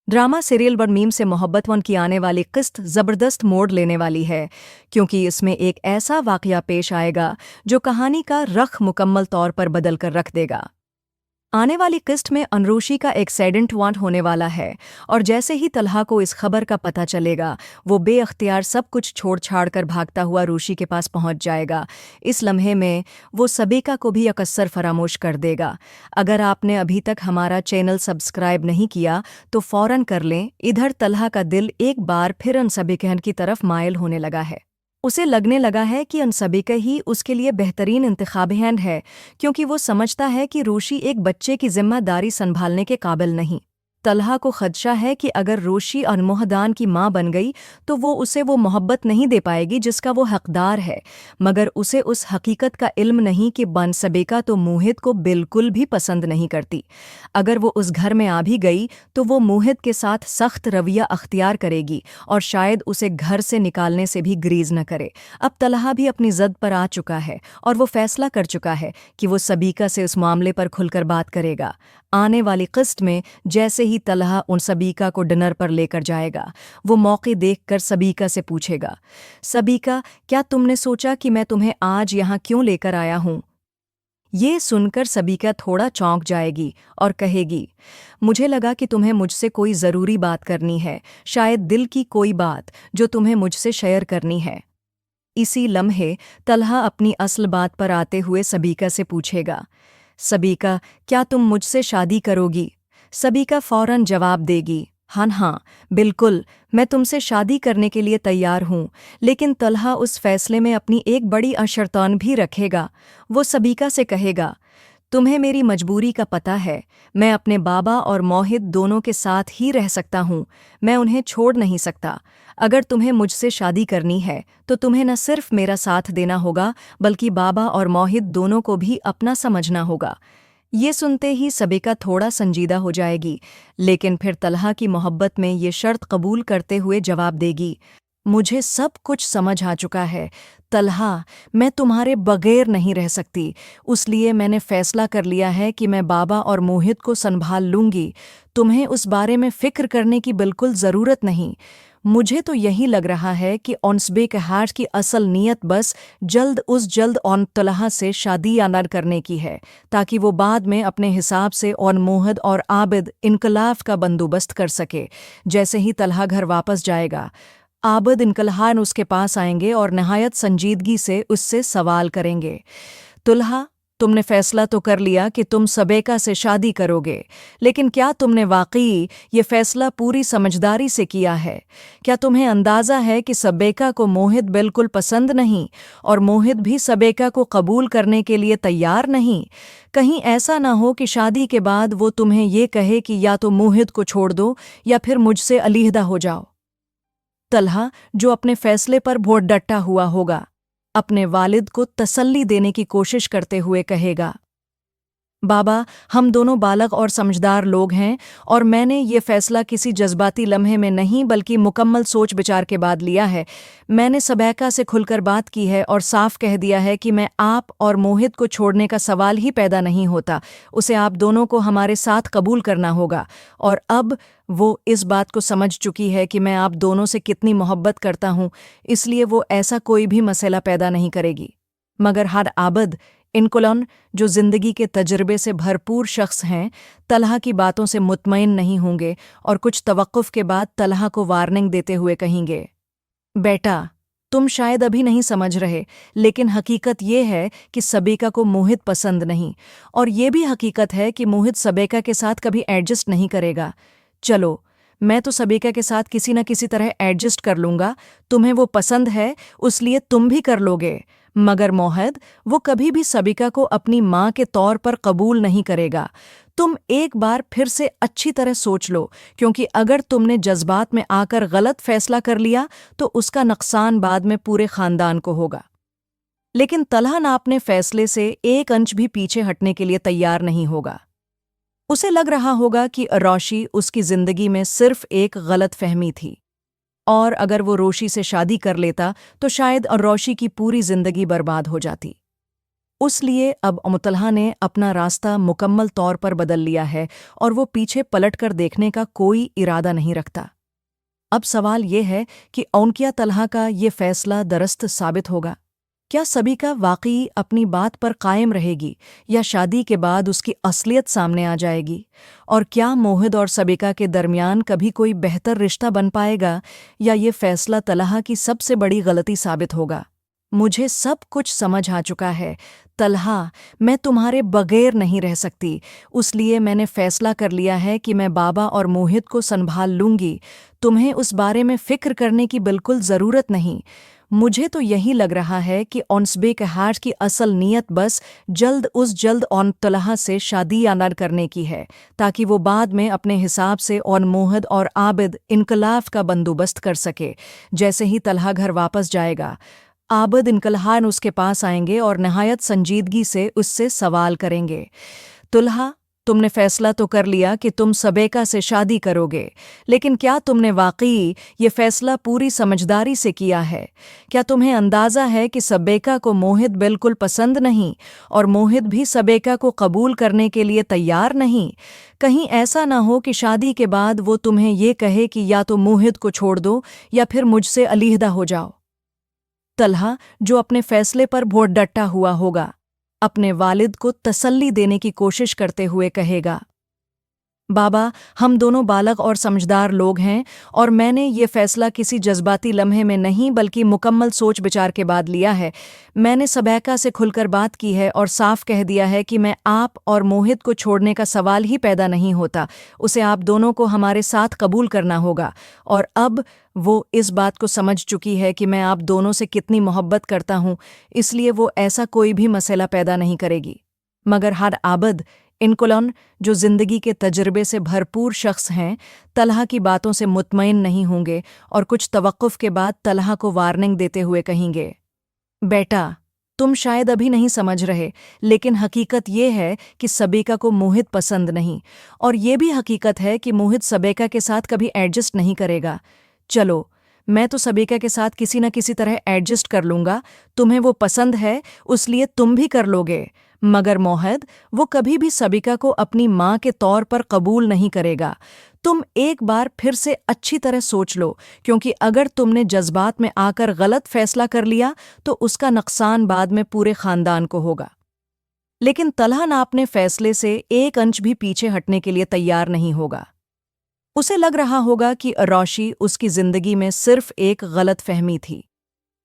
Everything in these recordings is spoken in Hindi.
ड्रामा सीरियल वर मीम से मोहब्बत वन की आने वाली किस्त ज़बरदस्त मोड़ लेने वाली है, क्योंकि इसमें एक ऐसा वाक़या पेश आएगा जो कहानी का रख मुकम्मल तौर पर बदल कर रख देगा। आने वाली किस्त में अनरूशी का एक्सीडेंट वांट होने वाला है, और जैसे ही तलहा को इस खबर का पता चलेगा, वो बेअख्तियार सब कुछ छोड़ छाड़ कर भागता हुआ रूशी के पास पहुंच जाएगा। इस लम्हे में वो सबीका को भी अकस्सर फरामोश कर देगा। अगर आपने अभी तक हमारा चैनल सब्सक्राइब नहीं किया तो फ़ौरन कर लें। इधर तलहा का दिल एक बार फिर उन सबीकहन की तरफ मायल होने लगा है। उसे लगने लगा है कि अनसबिका ही उसके लिए बेहतरीन इंतखाब हैंड है, क्योंकि वो समझता है कि रोशी एक बच्चे की जिम्मेदारी संभालने के काबिल नहीं। तलहा को खदशा है कि अगर रोशी अनमोहदान की माँ बन गई तो वो उसे वो मोहब्बत नहीं दे पाएगी जिसका वो हकदार है, मगर उसे उस हकीकत का इल्म नहीं कि बनसबेका तो मोहित को बिल्कुल भी पसंद नहीं करती। अगर वो उस घर में आ भी गई तो वो मोहित के साथ सख्त रवैया अख्तियार करेगी और शायद उसे घर से निकालने से भी ग्रीज न करे। अब तलहा भी अपनी ज़द पर आ चुका है और वो फैसला कर चुका है कि वो सबीका से उस मामले पर खुलकर बात करेगा। आने वाली किस्त में जैसे ही तलहा उन सबीका को डिनर पर लेकर जाएगा, वो मौके देखकर सबीका से पूछेगा, सबीका, क्या तुमने सोचा कि मैं तुम्हें आज यहाँ क्यों लेकर आया हूँ? ये सुनकर सबीका थोड़ा चौंक जाएगी और कहेगी, मुझे लगा कि तुम्हें मुझसे कोई ज़रूरी बात करनी है, शायद दिल की कोई बात जो तुम्हें मुझसे शेयर करनी है। इसी लम्हे तलहा अपनी असल बात पर आते हुए सबीका से पूछेगा, सबीका, क्या तुम मुझसे शादी करोगी? सबीका फौरन जवाब देगी, हाँ हाँ, बिल्कुल, मैं तुमसे शादी करने के लिए तैयार हूँ। लेकिन तलहा उस फैसले में अपनी एक बड़ी अशर्तान भी रखेगा। वो सबीका से कहेगा, तुम्हें मेरी मजबूरी का पता है, मैं अपने बाबा और मोहित दोनों के साथ ही रह सकता हूँ, मैं उन्हें छोड़ नहीं सकता। अगर तुम्हें मुझसे शादी करनी है तो तुम्हें न सिर्फ मेरा साथ देना होगा, बल्कि बाबा और मोहित दोनों को भी अपना समझना होगा। ये सुनते ही सबीका थोड़ा संजीदा हो जाएगी, लेकिन फिर तलहा की मोहब्बत में ये शर्त कबूल करते हुए जवाब देगी, मुझे सब कुछ समझ आ चुका है तलहा, मैं तुम्हारे बगैर नहीं रह सकती, इसलिए मैंने फैसला कर लिया है कि मैं बाबा और मोहित को संभाल लूंगी। तुम्हें उस बारे में फ़िक्र करने की बिल्कुल ज़रूरत नहीं। मुझे तो यही लग रहा है कि ऑन्सबेक हार्ट की असल नीयत बस जल्द ऑन तलहा से शादी यानार करने की है, ताकि वो बाद में अपने हिसाब से ऑन मोहद और आबिद इनकलाब का बंदोबस्त कर सके। जैसे ही तलहा घर वापस जाएगा, आबिद इनकलहान उसके पास आएंगे और नहायत संजीदगी से उससे सवाल करेंगे, तुलहा, तुमने फैसला तो कर लिया कि तुम सबेका से शादी करोगे, लेकिन क्या तुमने वाकई ये फैसला पूरी समझदारी से किया है? क्या तुम्हें अंदाज़ा है कि सबेका को मोहित बिल्कुल पसंद नहीं और मोहित भी सबेका को कबूल करने के लिए तैयार नहीं? कहीं ऐसा ना हो कि शादी के बाद वो तुम्हें ये कहे कि या तो मोहित को छोड़ दो या फिर मुझसे अलीहदा हो जाओ। तलहा, जो अपने फैसले पर बहुत डटा हुआ होगा, अपने वालिद को तसल्ली देने की कोशिश करते हुए कहेगा, बाबा, हम दोनों बालग और समझदार लोग हैं और मैंने ये फैसला किसी जज्बाती लम्हे में नहीं बल्कि मुकम्मल सोच विचार के बाद लिया है। मैंने सबैका से खुलकर बात की है और साफ कह दिया है कि मैं आप और मोहित को छोड़ने का सवाल ही पैदा नहीं होता, उसे आप दोनों को हमारे साथ कबूल करना होगा। और अब वो इस बात को समझ चुकी है कि मैं आप दोनों से कितनी मोहब्बत करता हूँ, इसलिए वो ऐसा कोई भी मसला पैदा नहीं करेगी। मगर हर आबद इनकुलन, जो ज़िंदगी के तजर्बे से भरपूर शख्स हैं, तलहा की बातों से मुतमईन नहीं होंगे और कुछ तवक्कुफ़ के बाद तलहा को वार्निंग देते हुए कहेंगे, बेटा, तुम शायद अभी नहीं समझ रहे, लेकिन हकीकत ये है कि सबेका को मोहित पसंद नहीं, और ये भी हकीकत है कि मोहित सबेका के साथ कभी एडजस्ट नहीं करेगा। चलो, मैं तो सबेका के साथ किसी न किसी तरह एडजस्ट कर लूँगा, तुम्हें वो पसंद है उसलिए तुम भी कर लोगे, मगर मोहद, वो कभी भी सबीका को अपनी माँ के तौर पर कबूल नहीं करेगा। तुम एक बार फिर से अच्छी तरह सोच लो, क्योंकि अगर तुमने जज्बात में आकर गलत फैसला कर लिया तो उसका नुकसान बाद में पूरे खानदान को होगा। लेकिन तलहा ना अपने फैसले से एक अंश भी पीछे हटने के लिए तैयार नहीं होगा। उसे लग रहा होगा कि रोशी उसकी जिंदगी में सिर्फ एक गलत फहमी थी, और अगर वो रोशी से शादी कर लेता तो शायद रोशी की पूरी जिंदगी बर्बाद हो जाती। उसलिए अब मुतल्हा ने अपना रास्ता मुकम्मल तौर पर बदल लिया है और वो पीछे पलटकर देखने का कोई इरादा नहीं रखता। अब सवाल ये है कि क्या तल्हा का ये फैसला दरस्त साबित होगा? क्या सबीका वाकई अपनी बात पर कायम रहेगी या शादी के बाद उसकी असलियत सामने आ जाएगी? और क्या मोहित और सबीका के दरमियान कभी कोई बेहतर रिश्ता बन पाएगा या ये फैसला तल्हा की सबसे बड़ी गलती साबित होगा? मुझे सब कुछ समझ आ चुका है तल्हा, मैं तुम्हारे बगैर नहीं रह सकती, इसलिए मैंने फैसला कर लिया है कि मैं बाबा और मोहित को संभाल लूंगी। तुम्हें उस बारे में फिक्र करने की बिल्कुल ज़रूरत नहीं। मुझे तो यही लग रहा है कि ओन्सबे के हार्ट की असल नीयत बस जल्द ऑन तल्हा से शादी यानार करने की है, ताकि वो बाद में अपने हिसाब से ऑन मोहित और आबिद इनकलाब का बंदोबस्त कर सके। जैसे ही तल्हा घर वापस जाएगा, आबिद इनकलाहान उसके पास आएंगे और नहायत संजीदगी से उससे सवाल करेंगे, तुल्हा, तुमने फैसला तो कर लिया कि तुम सबेका से शादी करोगे, लेकिन क्या तुमने वाकई ये फैसला पूरी समझदारी से किया है? क्या तुम्हें अंदाज़ा है कि सबेका को मोहित बिल्कुल पसंद नहीं और मोहित भी सबेका को कबूल करने के लिए तैयार नहीं? कहीं ऐसा ना हो कि शादी के बाद वो तुम्हें ये कहे कि या तो मोहित को छोड़ दो या फिर मुझसे अलीहदा हो जाओ। तल्हा, जो अपने फैसले पर बहुत डटा हुआ होगा, अपने वालिद को तसल्ली देने की कोशिश करते हुए कहेगा, बाबा, हम दोनों बालग और समझदार लोग हैं और मैंने ये फैसला किसी जज्बाती लम्हे में नहीं बल्कि मुकम्मल सोच विचार के बाद लिया है। मैंने सबैका से खुलकर बात की है और साफ कह दिया है कि मैं आप और मोहित को छोड़ने का सवाल ही पैदा नहीं होता, उसे आप दोनों को हमारे साथ कबूल करना होगा। और अब वो इस बात को समझ चुकी है कि मैं आप दोनों से कितनी मोहब्बत करता हूँ, इसलिए वो ऐसा कोई भी मसला पैदा नहीं करेगी। मगर हर आबद इनकुलन, जो जिंदगी के तजर्बे से भरपूर शख्स हैं, तल्हा की बातों से मुतमईन नहीं होंगे और कुछ तवक्कुफ के बाद तल्हा को वार्निंग देते हुए कहेंगे, बेटा, तुम शायद अभी नहीं समझ रहे, लेकिन हकीकत ये है कि सबेका को मोहित पसंद नहीं, और ये भी हकीकत है कि मोहित सबेका के साथ कभी एडजस्ट नहीं करेगा। चलो, मैं तो सबेका के साथ किसी न किसी तरह एडजस्ट कर लूंगा, तुम्हें वो पसंद है उसलिए तुम भी कर लोगे, मगर मोहित, वो कभी भी सबेका को अपनी माँ के तौर पर कबूल नहीं करेगा। तुम एक बार फिर से अच्छी तरह सोच लो, क्योंकि अगर तुमने जज्बात में आकर गलत फैसला कर लिया तो उसका नुकसान बाद में पूरे खानदान को होगा। लेकिन तल्हा ना अपने फैसले से एक अंश भी पीछे हटने के लिए तैयार नहीं होगा। उसे लग रहा होगा कि रोशी उसकी जिंदगी में सिर्फ एक गलत फहमी थी,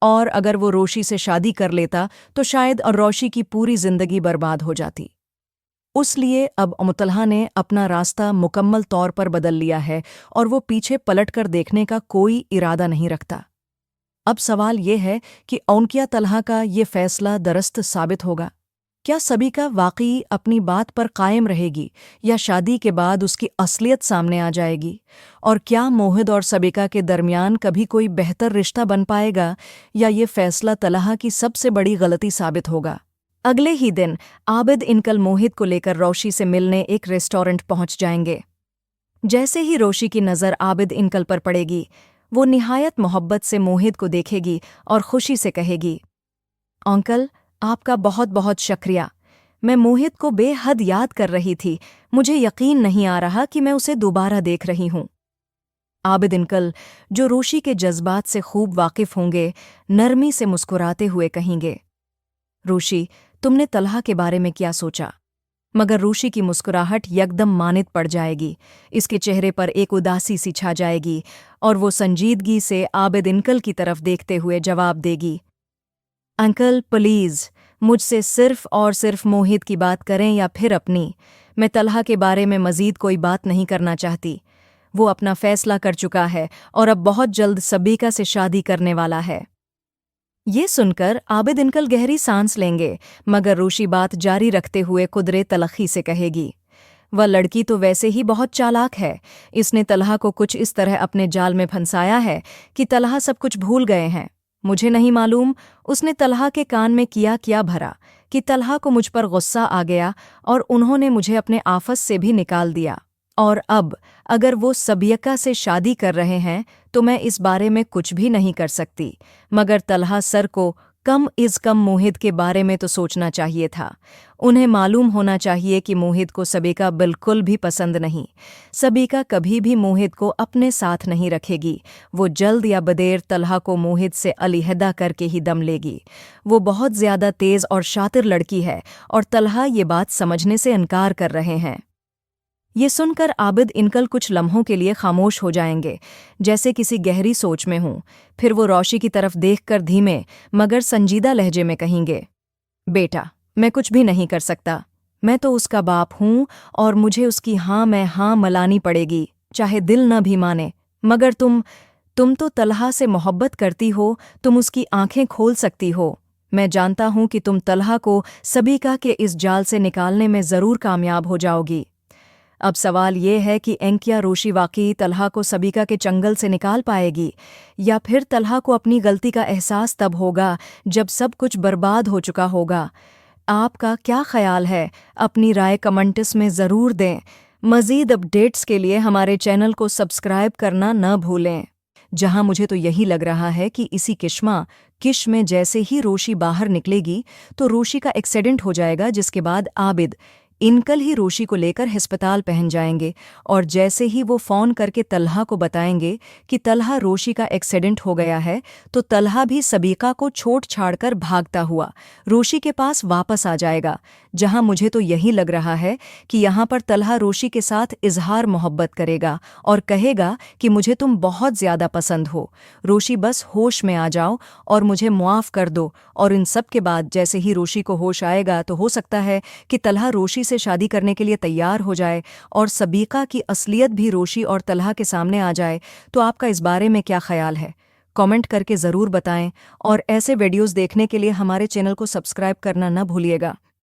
और अगर वो रोशी से शादी कर लेता तो शायद रोशी की पूरी जिंदगी बर्बाद हो जाती। उसलिए अब मुतल्हा ने अपना रास्ता मुकम्मल तौर पर बदल लिया है और वो पीछे पलटकर देखने का कोई इरादा नहीं रखता। अब सवाल ये है कि क्या तल्हा का ये फैसला दरस्त साबित होगा? क्या सबीका वाकई अपनी बात पर कायम रहेगी या शादी के बाद उसकी असलियत सामने आ जाएगी? और क्या मोहित और सबीका के दरमियान कभी कोई बेहतर रिश्ता बन पाएगा या ये फैसला तल्हा की सबसे बड़ी गलती साबित होगा? अगले ही दिन आबिद इनकल मोहित को लेकर रोशी से मिलने एक रेस्टोरेंट पहुंच जाएंगे। जैसे ही रोशी की नज़र आबिद इनकल पर पड़ेगी, वो निहायत मोहब्बत से मोहित को देखेगी और खुशी से कहेगी, अंकल, आपका बहुत बहुत शुक्रिया। मैं मोहित को बेहद याद कर रही थी, मुझे यकीन नहीं आ रहा कि मैं उसे दोबारा देख रही हूँ। आबिद इनकल, जो रोशी के जज्बात से खूब वाकिफ होंगे, नरमी से मुस्कुराते हुए कहेंगे, रोशी, तुमने तल्हा के बारे में क्या सोचा? मगर रोशी की मुस्कुराहट यकदम मानित पड़ जाएगी, इसके चेहरे पर एक उदासी सी छा जाएगी और वो संजीदगी से आबिद इनकल की तरफ देखते हुए जवाब देगी, अंकल प्लीज़, मुझसे सिर्फ और सिर्फ मोहित की बात करें या फिर अपनी। मैं तल्हा के बारे में मज़ीद कोई बात नहीं करना चाहती। वो अपना फैसला कर चुका है और अब बहुत जल्द सबीका से शादी करने वाला है। ये सुनकर आबिद इनकल गहरी सांस लेंगे, मगर रोशी बात जारी रखते हुए कुदरे तलखी से कहेगी, वह लड़की तो वैसे ही बहुत चालाक है। इसने तल्हा को कुछ इस तरह अपने जाल में फंसाया है कि तल्हा सब कुछ भूल गए हैं। मुझे नहीं मालूम उसने तल्हा के कान में किया क्या भरा कि तल्हा को मुझ पर गुस्सा आ गया और उन्होंने मुझे अपने आफस से भी निकाल दिया। और अब अगर वो सबीका से शादी कर रहे हैं तो मैं इस बारे में कुछ भी नहीं कर सकती, मगर तल्हा सर को कम इज़ कम मोहित के बारे में तो सोचना चाहिए था। उन्हें मालूम होना चाहिए कि मोहित को सबीका बिल्कुल भी पसंद नहीं। सबीका कभी भी मोहित को अपने साथ नहीं रखेगी। वो जल्द या बदेर तलहा को मोहित से अलहदा करके ही दम लेगी। वो बहुत ज़्यादा तेज़ और शातिर लड़की है और तलहा ये बात समझने से इनकार कर रहे हैं। ये सुनकर आबिद इनकल कुछ लम्हों के लिए खामोश हो जाएंगे, जैसे किसी गहरी सोच में हों। फिर वो रोशी की तरफ देखकर धीमे मगर संजीदा लहजे में कहेंगे, बेटा, मैं कुछ भी नहीं कर सकता। मैं तो उसका बाप हूँ और मुझे उसकी हाँ में हाँ मलानी पड़ेगी, चाहे दिल न भी माने। मगर तुम तो तलहा से मोहब्बत करती हो, तुम उसकी आंखें खोल सकती हो। मैं जानता हूँ कि तुम तलहा को सबीका के इस जाल से निकालने में ज़रूर कामयाब हो जाओगी। अब सवाल ये है कि क्या रोशी वाकई तलहा को सबीका के चंगल से निकाल पाएगी, या फिर तलहा को अपनी गलती का एहसास तब होगा जब सब कुछ बर्बाद हो चुका होगा। आपका क्या ख्याल है? अपनी राय कमेंट्स में ज़रूर दें। मज़ीद अपडेट्स के लिए हमारे चैनल को सब्सक्राइब करना न भूलें। जहां मुझे तो यही लग रहा है कि इसी किश में जैसे ही रोशी बाहर निकलेगी तो रोशी का एक्सीडेंट हो जाएगा, जिसके बाद आबिद इनकल ही रोशी को लेकर अस्पताल पहुंच जाएंगे और जैसे ही वो फ़ोन करके तलहा को बताएंगे कि तलहा रोशी का एक्सीडेंट हो गया है, तो तलहा भी सबीका को छोड़ छाड़कर भागता हुआ रोशी के पास वापस आ जाएगा। जहां मुझे तो यही लग रहा है कि यहाँ पर तलहा रोशी के साथ इजहार मोहब्बत करेगा और कहेगा कि मुझे तुम बहुत ज़्यादा पसंद हो, रोशी बस होश में आ जाओ और मुझे मुआफ़ कर दो। और इन सब के बाद जैसे ही रोशी को होश आएगा तो हो सकता है कि तलहा रोशी से शादी करने के लिए तैयार हो जाए और सबीका की असलियत भी रोशी और तलहा के सामने आ जाए। तो आपका इस बारे में क्या ख्याल है? कमेंट करके ज़रूर बताएं और ऐसे वीडियोस देखने के लिए हमारे चैनल को सब्सक्राइब करना न भूलिएगा।